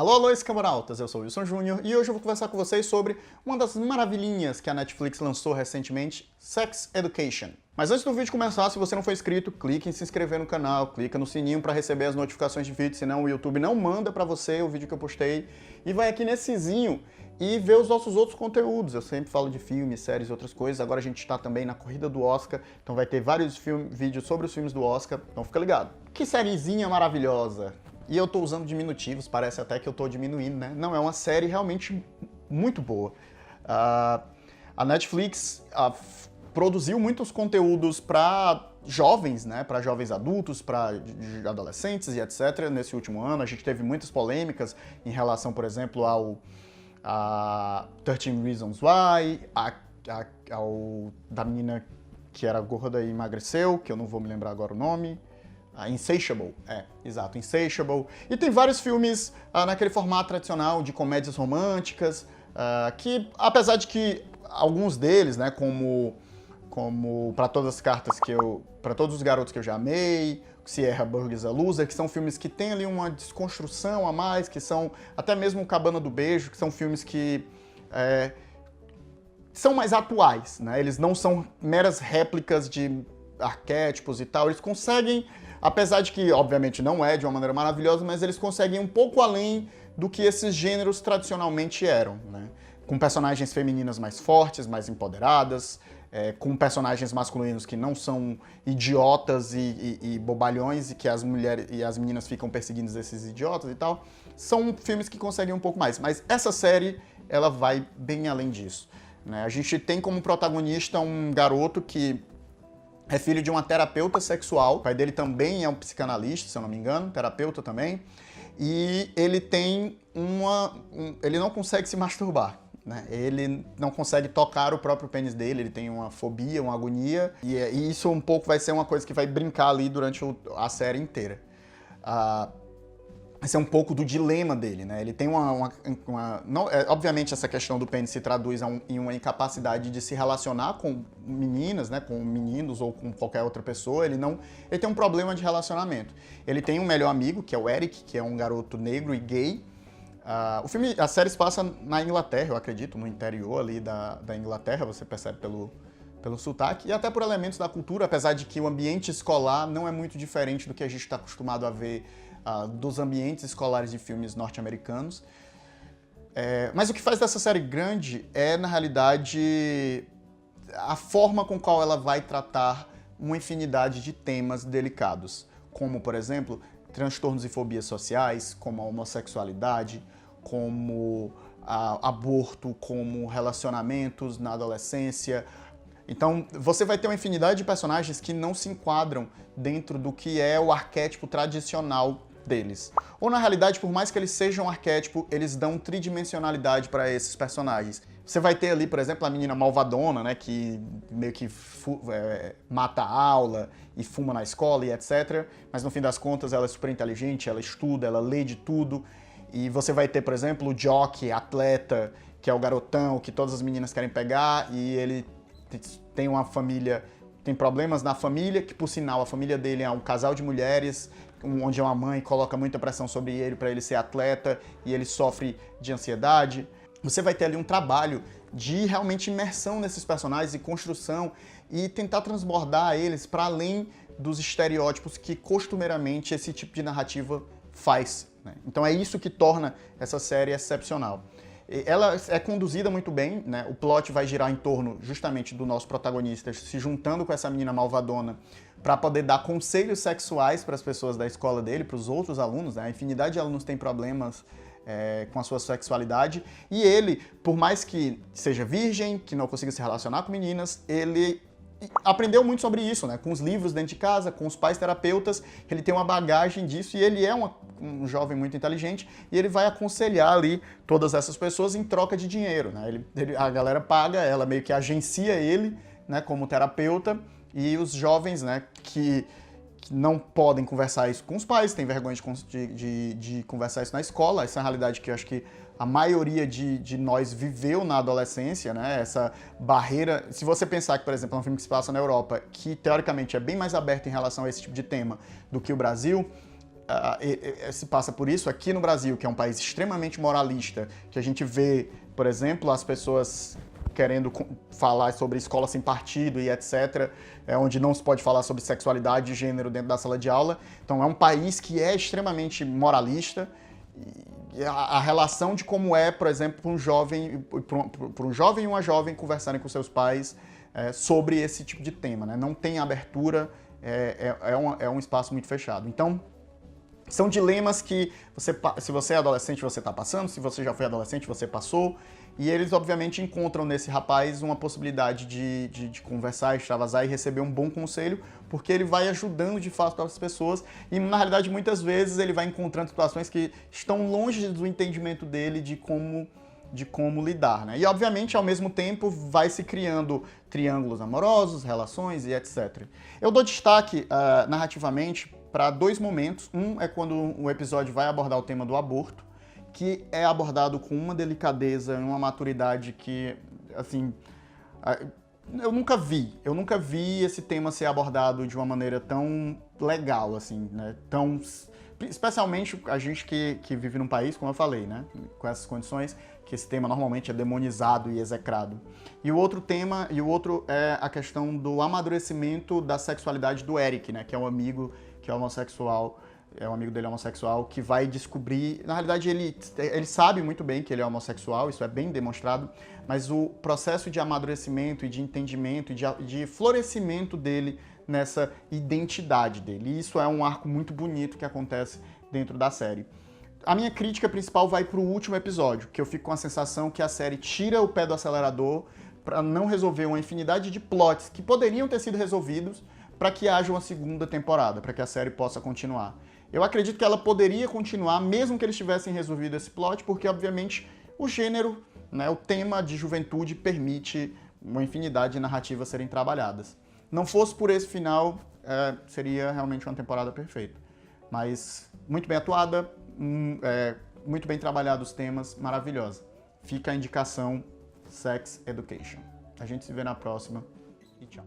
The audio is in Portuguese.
Alô, alô, escamorautas, eu sou o Wilson Júnior e hoje eu vou conversar com vocês sobre uma das maravilhinhas que a Netflix lançou recentemente, Sex Education. Mas antes do vídeo começar, se você não for inscrito, clique em se inscrever no canal, clica no sininho para receber as notificações de vídeo, senão o YouTube não manda para você o vídeo que eu postei. E vai aqui nessezinho e ver os nossos outros conteúdos. Eu sempre falo de filmes, séries e outras coisas. Agora a gente está também na corrida do Oscar, então vai ter vários vídeos sobre os filmes do Oscar, então fica ligado. Que sériezinha maravilhosa! E eu tô usando diminutivos, parece até que eu tô diminuindo, né? Não, é uma série realmente muito boa. A Netflix produziu muitos conteúdos para jovens, né? Para jovens adultos, para adolescentes e etc. Nesse último ano, a gente teve muitas polêmicas em relação, por exemplo, a 13 Reasons Why, ao da menina que era gorda e emagreceu, que eu não vou me lembrar agora o nome. Insatiable, exato, Insatiable. E tem vários filmes naquele formato tradicional de comédias românticas, que apesar de que alguns deles, né, como Para Todas as Cartas Para Todos os Garotos que Eu Já Amei, Sierra Burgess a Loser, que são filmes que tem ali uma desconstrução a mais, que são até mesmo Cabana do Beijo, que são filmes que são mais atuais, né? Eles não são meras réplicas de arquétipos e tal, eles conseguem, apesar de que, obviamente, não é de uma maneira maravilhosa, mas eles conseguem ir um pouco além do que esses gêneros tradicionalmente eram, né? Com personagens femininas mais fortes, mais empoderadas, com personagens masculinos que não são idiotas e bobalhões e que as mulheres e as meninas ficam perseguindo esses idiotas e tal. São filmes que conseguem um pouco mais, mas essa série, ela vai bem além disso, né? A gente tem como protagonista um garoto que é filho de uma terapeuta sexual, o pai dele também é um psicanalista, se eu não me engano, terapeuta também, e ele tem ele não consegue se masturbar, né? Ele não consegue tocar o próprio pênis dele, ele tem uma fobia, uma agonia, e isso um pouco vai ser uma coisa que vai brincar ali durante a série inteira. Esse é um pouco do dilema dele, né? Ele tem obviamente essa questão do pênis se traduz em uma incapacidade de se relacionar com meninas, né? Com meninos ou com qualquer outra pessoa. Ele tem um problema de relacionamento. Ele tem um melhor amigo, que é o Eric, que é um garoto negro e gay. A série se passa na Inglaterra, eu acredito, no interior ali da Inglaterra, você percebe pelo sotaque, e até por elementos da cultura, apesar de que o ambiente escolar não é muito diferente do que a gente está acostumado a ver dos ambientes escolares de filmes norte-americanos. Mas o que faz dessa série grande é, na realidade, a forma com qual ela vai tratar uma infinidade de temas delicados, como, por exemplo, transtornos e fobias sociais, como a homossexualidade, como aborto, como relacionamentos na adolescência. Então, você vai ter uma infinidade de personagens que não se enquadram dentro do que é o arquétipo tradicional deles. Ou, na realidade, por mais que eles sejam um arquétipo, eles dão tridimensionalidade para esses personagens. Você vai ter ali, por exemplo, a menina malvadona, né, que meio que mata a aula e fuma na escola e etc. Mas, no fim das contas, ela é super inteligente, ela estuda, ela lê de tudo. E você vai ter, por exemplo, o jockey, atleta, que é o garotão que todas as meninas querem pegar, e ele tem uma família, tem problemas na família, que por sinal a família dele é um casal de mulheres, onde uma mãe coloca muita pressão sobre ele para ele ser atleta e ele sofre de ansiedade. Você vai ter ali um trabalho de realmente imersão nesses personagens e construção e tentar transbordar eles para além dos estereótipos que costumeiramente esse tipo de narrativa faz, né? Então é isso que torna essa série excepcional. Ela é conduzida muito bem, né? O plot vai girar em torno justamente do nosso protagonista se juntando com essa menina malvadona para poder dar conselhos sexuais para as pessoas da escola dele, para os outros alunos, né? A infinidade de alunos tem problemas com a sua sexualidade, e ele, por mais que seja virgem, que não consiga se relacionar com meninas, ele aprendeu muito sobre isso, né? Com os livros dentro de casa, com os pais terapeutas, ele tem uma bagagem disso e ele é um jovem muito inteligente e ele vai aconselhar ali todas essas pessoas em troca de dinheiro, né? A galera paga, ela meio que agencia ele, né, como terapeuta, e os jovens, né, que não podem conversar isso com os pais, têm vergonha de conversar isso na escola. Essa é a realidade que eu acho que a maioria de nós viveu na adolescência, né? Essa barreira. Se você pensar que, por exemplo, é um filme que se passa na Europa, que teoricamente é bem mais aberto em relação a esse tipo de tema do que o Brasil, se passa por isso aqui no Brasil, que é um país extremamente moralista, que a gente vê, por exemplo, as pessoas querendo falar sobre escola sem partido e etc., onde não se pode falar sobre sexualidade e gênero dentro da sala de aula. Então é um país que é extremamente moralista, e a relação de como é, por exemplo, para um jovem e uma jovem conversarem com seus pais sobre esse tipo de tema, né? Não tem abertura, é um espaço muito fechado. Então, são dilemas que, se você é adolescente, você está passando, se você já foi adolescente, você passou, e eles, obviamente, encontram nesse rapaz uma possibilidade de conversar, extravasar e receber um bom conselho, porque ele vai ajudando, de fato, as pessoas, e, na realidade, muitas vezes ele vai encontrando situações que estão longe do entendimento dele de como lidar, né? E, obviamente, ao mesmo tempo, vai se criando triângulos amorosos, relações e etc. Eu dou destaque, narrativamente, para 2 momentos. Um é quando o episódio vai abordar o tema do aborto, que é abordado com uma delicadeza, uma maturidade que, assim, eu nunca vi esse tema ser abordado de uma maneira tão legal, assim, né? Especialmente a gente que vive num país, como eu falei, né? Com essas condições, que esse tema normalmente é demonizado e execrado. E o outro é a questão do amadurecimento da sexualidade do Eric, né? Que é um amigo que é homossexual, é um amigo dele homossexual, que vai descobrir... Na realidade, ele sabe muito bem que ele é homossexual, isso é bem demonstrado, mas o processo de amadurecimento e de entendimento e de florescimento dele nessa identidade dele. E isso é um arco muito bonito que acontece dentro da série. A minha crítica principal vai pro último episódio, que eu fico com a sensação que a série tira o pé do acelerador para não resolver uma infinidade de plots que poderiam ter sido resolvidos para que haja uma segunda temporada, para que a série possa continuar. Eu acredito que ela poderia continuar, mesmo que eles tivessem resolvido esse plot, porque, obviamente, o gênero, né, o tema de juventude permite uma infinidade de narrativas serem trabalhadas. Não fosse por esse final, seria realmente uma temporada perfeita. Mas muito bem atuada, muito bem trabalhados os temas, maravilhosa. Fica a indicação Sex Education. A gente se vê na próxima e tchau.